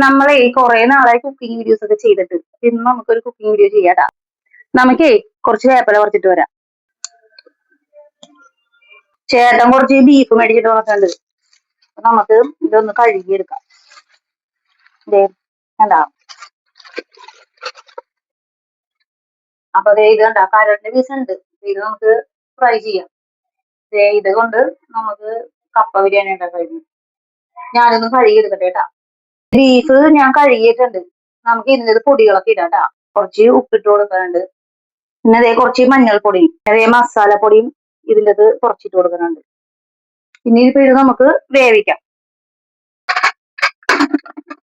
നമ്മളെ കുറെ നാളായി കുക്കിംഗ് വീഡിയോസ് ഒക്കെ ചെയ്തിട്ട് ഇന്ന് നമുക്കൊരു കുക്കിംഗ് വീഡിയോ ചെയ്യാട്ടാ. നമുക്കേ കുറച്ച് വേപ്പില പറിച്ചിട്ട് വരാം. ചേട്ടൻ കുറച്ച് ബീഫ് മേടിച്ചിട്ട് വന്നിട്ടുണ്ട്. നമുക്ക് ഇതൊന്ന് കഴുകിയെടുക്കാം. കണ്ടാ, അപ്പൊ ഇത് കണ്ടാ കരടിന്റെ പീസ് ഉണ്ട്. ഇത് നമുക്ക് ഫ്രൈ ചെയ്യാം. ഇത് കൊണ്ട് നമുക്ക് കപ്പ ബിരിയാണി ഉണ്ടാക്കായിരുന്നു. ഞാനൊന്ന് കഴുകിയെടുക്കട്ടെ കേട്ടാ. ബീഫ് ഞാൻ കഴുകിയിട്ടുണ്ട്. നമുക്ക് ഇതിൻ്റെ പൊടികളൊക്കെ ഇടാട്ടാ. കുറച്ച് ഉപ്പിട്ട് കൊടുക്കാനുണ്ട്. പിന്നെ അതേ കുറച്ച് മഞ്ഞൾപ്പൊടിയും അതേ മസാലപ്പൊടിയും ഇതിൻ്റെ കുറച്ചിട്ട് കൊടുക്കുന്നുണ്ട്. പിന്നെ ഇതിപ്പോ ഇത് നമുക്ക് വേവിക്കാം.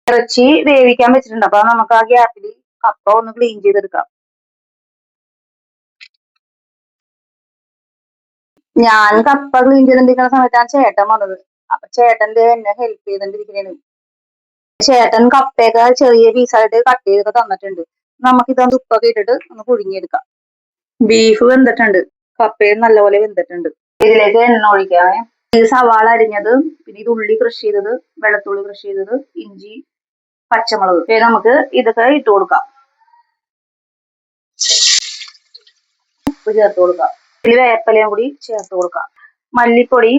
ഇറച്ചി വേവിക്കാൻ വെച്ചിട്ടുണ്ട്. അപ്പൊ നമുക്ക് ആ ഗ്യാപ്പിൽ കപ്പ ഒന്ന് ക്ലീൻ ചെയ്തെടുക്കാം. ഞാൻ കപ്പ ക്ലീൻ ചെയ്തോണ്ടിരിക്കുന്ന സമയത്താണ് ചേട്ടൻ വന്നത്. അപ്പൊ ചേട്ടന്റെ എന്നെ ഹെൽപ്പ് ചെയ്തോണ്ടിരിക്കുന്നതാണ്. ചേട്ടൻ കപ്പയൊക്കെ ചെറിയ പീസായിട്ട് കട്ട് ചെയ്തൊക്കെ തന്നിട്ടുണ്ട്. നമുക്കിതൊന്ന് ഉപ്പൊക്കെ ഇട്ടിട്ട് ഒന്ന് പുഴുങ്ങിയെടുക്കാം. ബീഫ് വെന്തിട്ടുണ്ട്, കപ്പയും നല്ലപോലെ വെന്തിട്ടുണ്ട്. ഇതിലേക്ക് എണ്ണ ഒഴിക്കാമേ. ഇത് സവാള അരിഞ്ഞത്, പിന്നെ ഇത് ഉള്ളി ക്രഷ് ചെയ്തത്, വെളുത്തുള്ളി ക്രഷ് ചെയ്തത്, ഇഞ്ചി, പച്ചമുളക്, നമുക്ക് ഇതൊക്കെ ഇട്ട് കൊടുക്കാം. ഉപ്പ് ചേർത്ത് കൊടുക്കാം. ഇതിൽ വേപ്പിലയും കൂടി ചേർത്ത് കൊടുക്കാം. മല്ലിപ്പൊടി,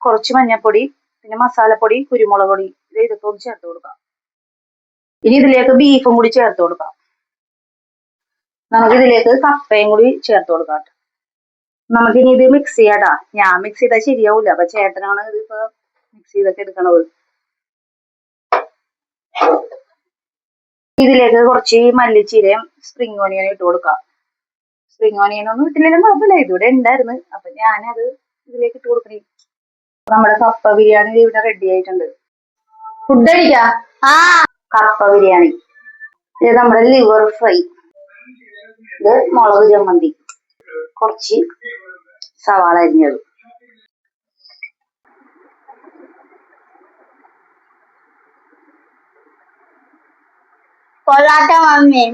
കുറച്ച് മഞ്ഞൾപ്പൊടി, പിന്നെ മസാലപ്പൊടി, കുരുമുളക് പൊടി, ഇതൊക്കെ ഒന്ന് ചേർത്ത് കൊടുക്കാം. ഇനി ഇതിലേക്ക് ബീഫും കൂടി ചേർത്ത് കൊടുക്കാം. നമുക്ക് ഇതിലേക്ക് കപ്പയും കൂടി ചേർത്ത് കൊടുക്കാം. നമുക്കിനി ഇത് മിക്സ് ചെയ്യാട്ടാ. ഞാൻ മിക്സ് ചെയ്താൽ ശരിയാവൂല. അപ്പൊ ചേട്ടനാണ് ഇതിപ്പോ മിക്സ് ചെയ്തൊക്കെ എടുക്കണത്. ഇതിലേക്ക് കുറച്ച് മല്ലിച്ചീരയും സ്പ്രിംഗ് ഓണിയനും ഇട്ട് കൊടുക്കാം. സ്പ്രിംഗ് ഓണിയൻ ഒന്നും ഇട്ടില്ലെങ്കിലും കുഴപ്പമില്ല, ഇതിവിടെ ഉണ്ടായിരുന്നു. അപ്പൊ ഞാനത് ഇതിലേക്ക് ഇട്ട് കൊടുക്കണേ. നമ്മുടെ കപ്പ ബിരിയാണി ഇവിടെ റെഡി ആയിട്ടുണ്ട്. ഫുഡ് കഴിക്കാം. കപ്പ ബിരിയാണി, ഇത് നമ്മുടെ ലിവർ ഫ്രൈ, ഇത് മുളക് ചമ്മന്തി, കുറച്ച് സവാള അരിഞ്ഞത്. കൊള്ളാട്ട മമ്മി.